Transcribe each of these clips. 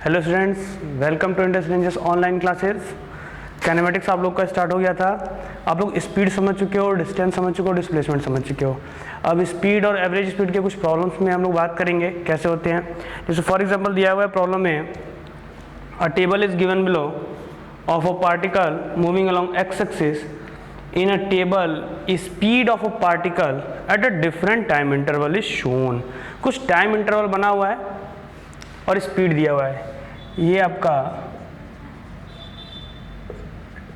Hello students, welcome to Indus Rangers online classes. Kinematics आप लोग का स्टार्ट हो गया था। आप लोग स्पीड समझ चुके हो, डिस्टेंस समझ चुके हो, डिस्प्लेसमेंट समझ चुके हो। अब स्पीड और एवरेज स्पीड के कुछ प्रॉब्लम्स में हम लोग बात करेंगे कैसे होते हैं। जैसे फॉर एग्जांपल दिया हुआ है प्रॉब्लम में, अ table is given below of a particle moving along x axis in a table speed of a particle at a different time interval is shown। कुछ टाइम इंटरवल बना हुआ है और स्पीड दिया हुआ है। ये आपका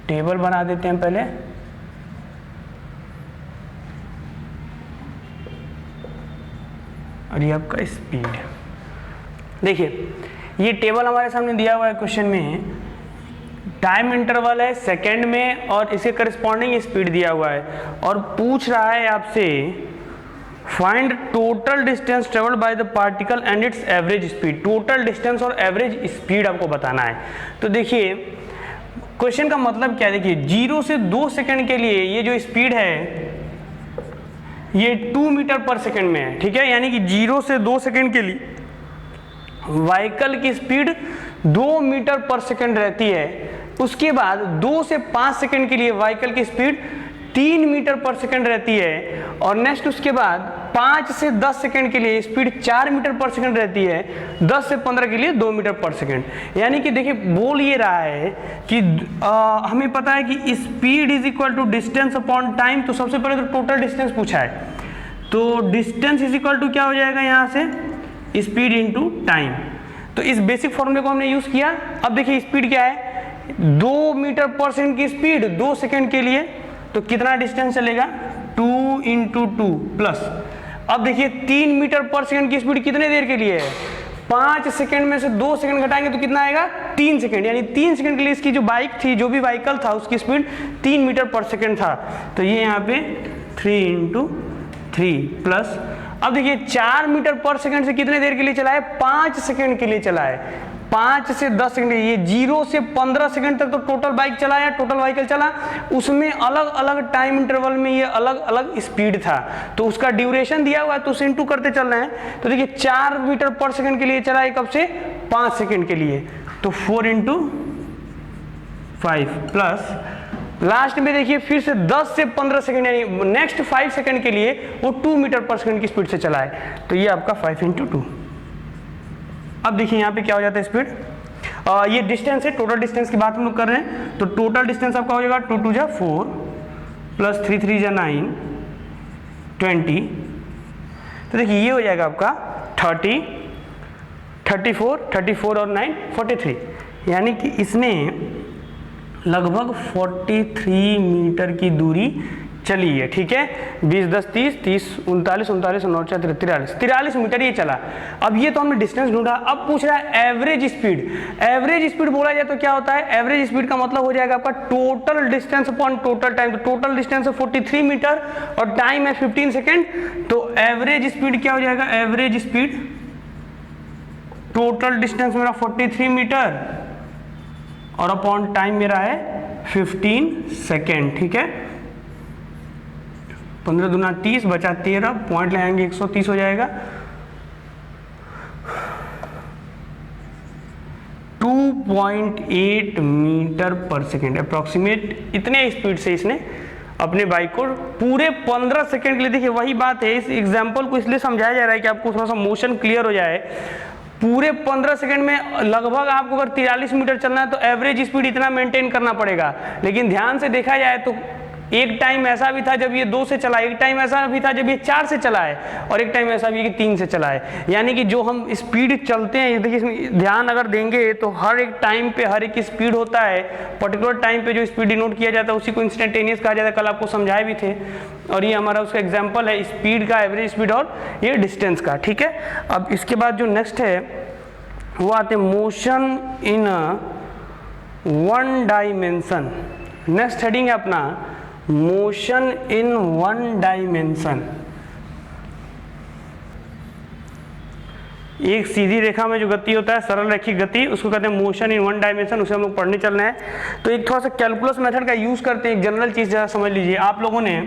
टेबल बना देते हैं पहले। और ये आपका स्पीड। देखिए ये टेबल हमारे सामने दिया हुआ है क्वेश्चन में, टाइम इंटरवल है सेकंड में और इसके करस्पॉन्डिंग स्पीड दिया हुआ है और पूछ रहा है आपसे find total distance travelled by the particle and it's average speed. Total distance और एवरेज स्पीड आपको बताना है। तो देखिए क्वेश्चन का मतलब क्या है, देखिए 0 से 2 सेकंड के लिए ये जो स्पीड है ये 2 मीटर पर सेकंड में है, ठीक है। यानी कि 0 से 2 सेकंड के लिए व्हीकल की स्पीड 2 मीटर पर सेकंड रहती है। उसके बाद 2 से 5 सेकंड के लिए व्हीकल की स्पीड 3 मीटर पर सेकंड रहती है और नेक्स्ट उसके बाद 5 से 10 सेकंड के लिए स्पीड 4 मीटर पर सेकंड रहती है। 10 से 15 के लिए 2 मीटर पर सेकंड। यानी कि देखिए बोल ये रहा है कि हमें पता है कि speed is equal to distance upon time. तो सबसे पहले तो टोटल डिस्टेंस पूछा है, तो डिस्टेंस इज इक्वल टू क्या हो जाएगा यहाँ से, स्पीड इंटू टाइम। तो इस बेसिक फॉर्मूले को हमने यूज किया। अब देखिए स्पीड क्या है, 2 मीटर पर सेकंड की स्पीड 2 सेकंड के लिए, तो कितना डिस्टेंस चलेगा 2 इंटू 2 प्लस। अब देखिए 3 मीटर पर सेकंड की स्पीड कितने देर के लिए है, 5 सेकंड में से 2 सेकंड घटाएंगे तो कितना आएगा 3 सेकंड। यानी 3 सेकंड के लिए इसकी जो बाइक थी, जो भी व्हीकल था उसकी स्पीड 3 मीटर पर सेकंड था। तो ये यहाँ पे 3 इंटू 3 प्लस। अब देखिए 4 मीटर पर सेकंड से कितने देर के लिए चला है, 5 सेकंड के लिए चला है। 5 से 10 सेकंड, ये 0 से 15 सेकंड तक तो टोटल बाइक चला या टोटल व्हीकल चला, उसमें अलग अलग टाइम इंटरवल में ये अलग अलग स्पीड था। तो उसका ड्यूरेशन दिया हुआ है तो उसे इंटू करते चल रहे हैं। तो देखिए 4 मीटर पर सेकंड के लिए चला है, कब से 5 सेकंड के लिए, तो 4 इंटू 5 प्लस लास्ट में देखिए फिर से 10 से 15 सेकंड यानी नेक्स्ट 5 सेकंड के लिए वो 2 मीटर पर सेकंड की स्पीड से चला है। तो ये आपका 5 इंटू 2। अब देखिए यहाँ पे क्या हो जाता है स्पीड, ये डिस्टेंस है, टोटल डिस्टेंस की बात हम लोग कर रहे हैं। तो टोटल डिस्टेंस आपका हो जाएगा 2 2 जा 4 प्लस 3 3 जा 9 20। तो देखिए ये हो जाएगा आपका 30 34 और 9 43। यानी कि इसने लगभग 43 मीटर की दूरी चली है, ठीक है। 20 10 30 30 39 39 39 43 मीटर ये चला। अब ये तो हमने डिस्टेंस ढूंढा। अब पूछ रहा है एवरेज स्पीड। एवरेज स्पीड बोला जाए तो क्या होता है, एवरेज स्पीड का मतलब हो जाएगा आपका total distance upon total time. तो टोटल डिस्टेंस है 43 मीटर और टाइम है 15 सेकेंड। तो एवरेज स्पीड क्या हो जाएगा, एवरेज स्पीड टोटल डिस्टेंस मेरा 43 मीटर और अपॉन टाइम मेरा है 15 सेकेंड, ठीक है। 15 दूना 30 बचा 13, पॉइंट लगाएंगे 130 हो जाएगा। 2.8 मीटर पर सेकेंड अप्रोक्सीमेट, इतने स्पीड से इसने अपने बाइक को पूरे 15 सेकेंड के लिए। देखिए वही बात है, इस एग्जाम्पल को इसलिए समझाया जा रहा है कि आपको थोड़ा सा मोशन क्लियर हो जाए। पूरे 15 सेकंड में लगभग आपको अगर 43 मीटर चलना है तो एवरेज स्पीड इतना मेंटेन करना पड़ेगा। लेकिन ध्यान से देखा जाए तो एक टाइम ऐसा भी था जब ये 2 से चला, एक टाइम ऐसा भी था जब ये 4 से चला है और एक टाइम ऐसा भी है कि 3 से चला है। यानी कि जो हम स्पीड चलते हैं, देखिए इसमें ध्यान अगर देंगे तो हर एक टाइम पे हर एक स्पीड होता है। पर्टिकुलर टाइम पे जो स्पीड डिनोट किया जाता है उसी को इंस्टेंटेनियस कहा जाता है। कल आपको समझाए भी थे और ये हमारा उसका एग्जाम्पल है स्पीड का, एवरेज स्पीड और ये डिस्टेंस का, ठीक है। अब इसके बाद जो नेक्स्ट है वो आते हैं motion in 1 dimension. Next heading है अपना मोशन इन 1 डायमेंशन। एक सीधी रेखा में जो गति होता है, सरल रेखी गति, उसको कहते हैं मोशन इन 1 डायमेंशन। उसे हम लोग पढ़ने चल रहे हैं। तो एक थोड़ा सा कैलकुलस मेथड का यूज करते हैं। एक जनरल चीज जरा समझ लीजिए। आप लोगों ने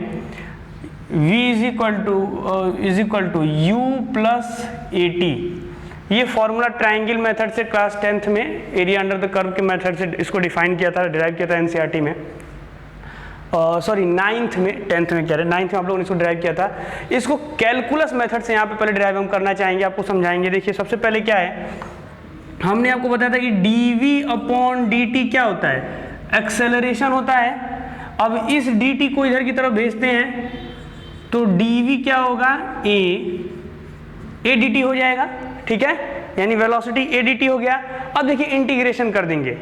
v is equal to u plus 80 ये फॉर्मूला ट्रायंगल मेथड से क्लास 10th में एरिया अंडर द कर्व के मेथड से इसको डिफाइन किया था, डिराइव किया था एनसीईआरटी में, सॉरी 9th में, 10th में कह रहे, 9th में आप लोगों ने इसको ड्राइव किया था। इसको कैलकुलस मेथड से यहाँ पे पहले ड्राइव हम करना चाहेंगे, आपको समझाएंगे। देखिए सबसे पहले क्या है, हमने आपको बताया था कि dv/dt क्या होता है, एक्सेलरेशन होता है। अब इस dt को इधर की तरफ भेजते हैं तो dv क्या होगा, a dt हो जाएगा, ठीक है, यानी वेलोसिटी a dt हो गया। अब देखिए इंटीग्रेशन कर देंगे,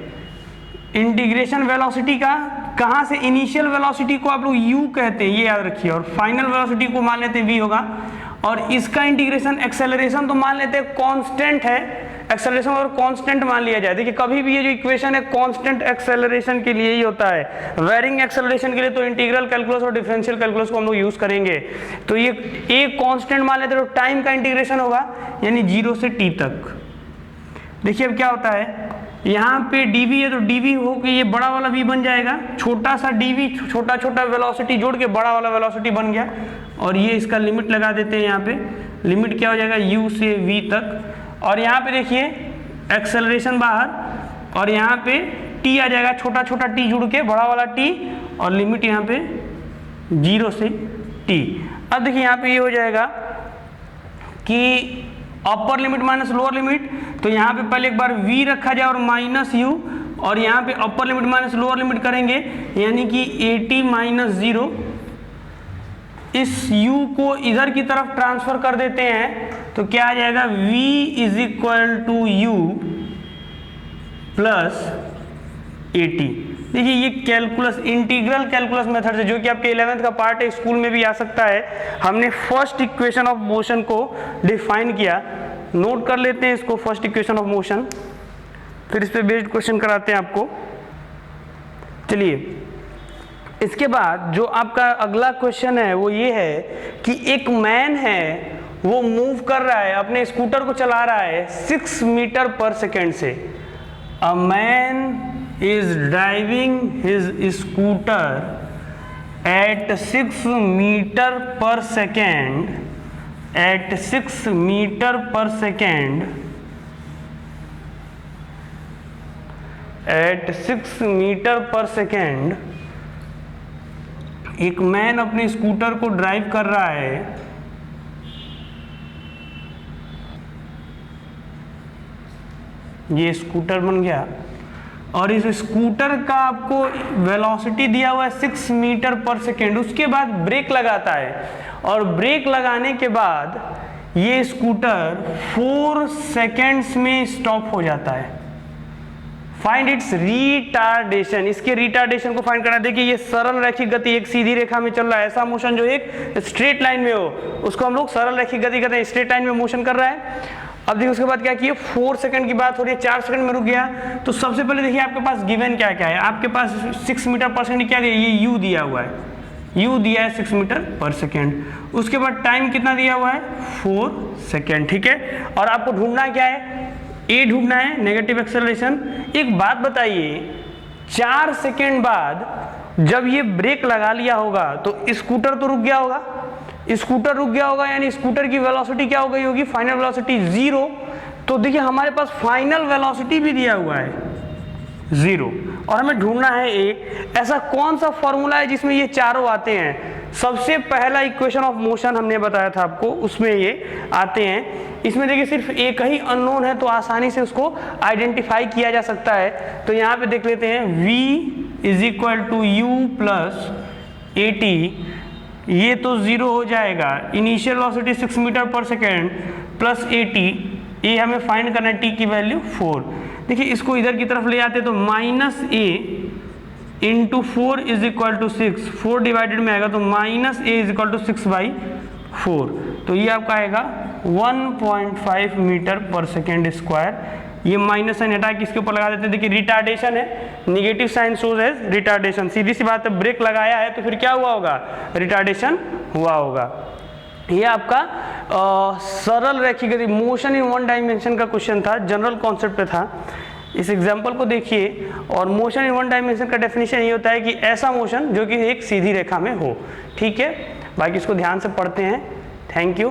इंटीग्रेशन वेलोसिटी का, कहाँ से, इनिशियल वेलोसिटी को आप लोग u कहते हैं, ये याद रखिए, और फाइनल वेलोसिटी को मान लेते हैं v होगा, और इसका इंटीग्रेशन, एक्सेलरेशन तो मान लेते हैं कांस्टेंट है, एक्सेलरेशन और कांस्टेंट मान लिया जाए। देखिए कभी भी ये जो इक्वेशन है कांस्टेंट एक्सेलरेशन के लिए ही होता है, वेरिंग एक्सेलरेशन के लिए तो इंटीग्रल कैलकुलस और डिफरेंशियल कैलकुलस को हम लोग यूज करेंगे। तो ये एक कांस्टेंट मान लेते हैं तो टाइम का इंटीग्रेशन होगा, यानी 0 से t तक। देखिए अब क्या होता है, यहाँ पे dv है तो dv हो के ये बड़ा वाला v बन जाएगा, छोटा सा dv, छोटा छोटा वेलोसिटी जोड़ के बड़ा वाला वेलोसिटी बन गया, और ये इसका लिमिट लगा देते हैं। यहाँ पे लिमिट क्या हो जाएगा, u से v तक, और यहाँ पे देखिए एक्सेलरेशन बाहर, और यहाँ पे t आ जाएगा, छोटा छोटा t जुड़ के बड़ा वाला t, और लिमिट यहाँ पे 0 से t। अब देखिए यहाँ पे ये हो जाएगा कि upper limit minus lower limit, तो यहाँ पे पहले एक बार v रखा जाए और माइनस u, और यहाँ पे upper limit minus lower limit करेंगे, यानी कि at माइनस 0। इस u को इधर की तरफ ट्रांसफर कर देते हैं तो क्या आ जाएगा, v is equal to u plus at। देखिए ये कैलकुलस, इंटीग्रल कैलकुलस मेथड से, जो कि आपके 11th का पार्ट है, स्कूल में भी आ सकता है। हमने फर्स्ट इक्वेशन ऑफ मोशन को डिफाइन किया, नोट कर लेते हैं इसको, फर्स्ट इक्वेशन ऑफ मोशन, फिर इस पे बेस्ड क्वेश्चन कराते हैं आपको। चलिए इसके बाद जो आपका अगला क्वेश्चन है वो ये है कि एक मैन है, वो मूव कर रहा है, अपने स्कूटर को चला रहा है 6 मीटर पर सेकेंड से। A man is driving his scooter at 6 meter per second, at 6 meter per second, at 6 meter per second। एक मैन अपने स्कूटर को ड्राइव कर रहा है, ये स्कूटर बन गया, और इस स्कूटर का आपको वेलोसिटी दिया हुआ है 6 मीटर पर सेकेंड। उसके बाद ब्रेक लगाता है, और ब्रेक लगाने के बाद ये स्कूटर 4 सेकेंड्स में स्टॉप हो जाता है। फाइंड इट्स रिटार्डेशन, इसके रिटार्डेशन को फाइंड करना। देखिए ये सरल रैखिक गति एक सीधी रेखा में चल रहा है, ऐसा मोशन जो एक स्ट्रेट लाइन में हो उसको हम लोग सरल रैखिक गति कहते हैं, स्ट्रेट लाइन में मोशन कर रहा है। अब देखिए उसके बाद क्या किया, 4 सेकंड की बात हो रही है, 4 सेकंड में रुक गया। तो सबसे पहले देखिए आपके पास गिवन क्या क्या है, आपके पास 6 मीटर पर सेकंड क्या दिया, ये u दिया हुआ है, u दिया है 6 मीटर पर सेकंड। उसके बाद टाइम कितना दिया हुआ है, 4 सेकंड, ठीक है। और आपको ढूंढना क्या है, a ढूंढना है, नेगेटिव एक्सेलरेशन। एक बात बताइए, 4 सेकंड बाद जब ये ब्रेक लगा लिया होगा तो स्कूटर तो रुक गया होगा, स्कूटर रुक गया होगा, यानी स्कूटर की वेलोसिटी क्या हो गई होगी, फाइनल वेलोसिटी 0। तो देखिए हमारे पास फाइनल वेलोसिटी भी दिया हुआ है 0, और हमें ढूंढना है ए। ऐसा कौन सा फॉर्मूला है जिसमें ये चारों आते हैं। सबसे पहला इक्वेशन ऑफ मोशन हमने बताया था आपको, उसमें ये आते हैं। इसमें देखिए सिर्फ एक ही अननोन है, तो आसानी से उसको आइडेंटिफाई किया जा सकता है। तो यहाँ पे देख लेते हैं, v is equal to u plus at, ये तो 0 हो जाएगा। इनिशियल वेलोसिटी 6 मीटर पर सेकेंड प्लस at, ये हमें फाइंड करना है, t की वैल्यू 4। देखिए इसको इधर की तरफ ले आते तो minus a into 4 is equal to 6, 4 divided में आएगा तो minus a is equal to 6/4। तो ये आपका आएगा 1.5 मीटर पर सेकेंड स्क्वायर। ये माइनस साइन हटा के इसके ऊपर लगा देते हैं। देखिए रिटार्डेशन है, negative sign shows as retardation. सीधी सी बात है, ब्रेक लगाया है तो फिर क्या हुआ होगा, रिटार्डेशन हुआ होगा। ये आपका सरल रैखिक गति, मोशन इन 1 डायमेंशन का क्वेश्चन था, जनरल कॉन्सेप्ट पे था। इस एग्जाम्पल को देखिए, और मोशन इन 1 डायमेंशन का डेफिनेशन ये होता है कि ऐसा मोशन जो कि एक सीधी रेखा में हो, ठीक है। बाकी इसको ध्यान से पढ़ते हैं। Thank you.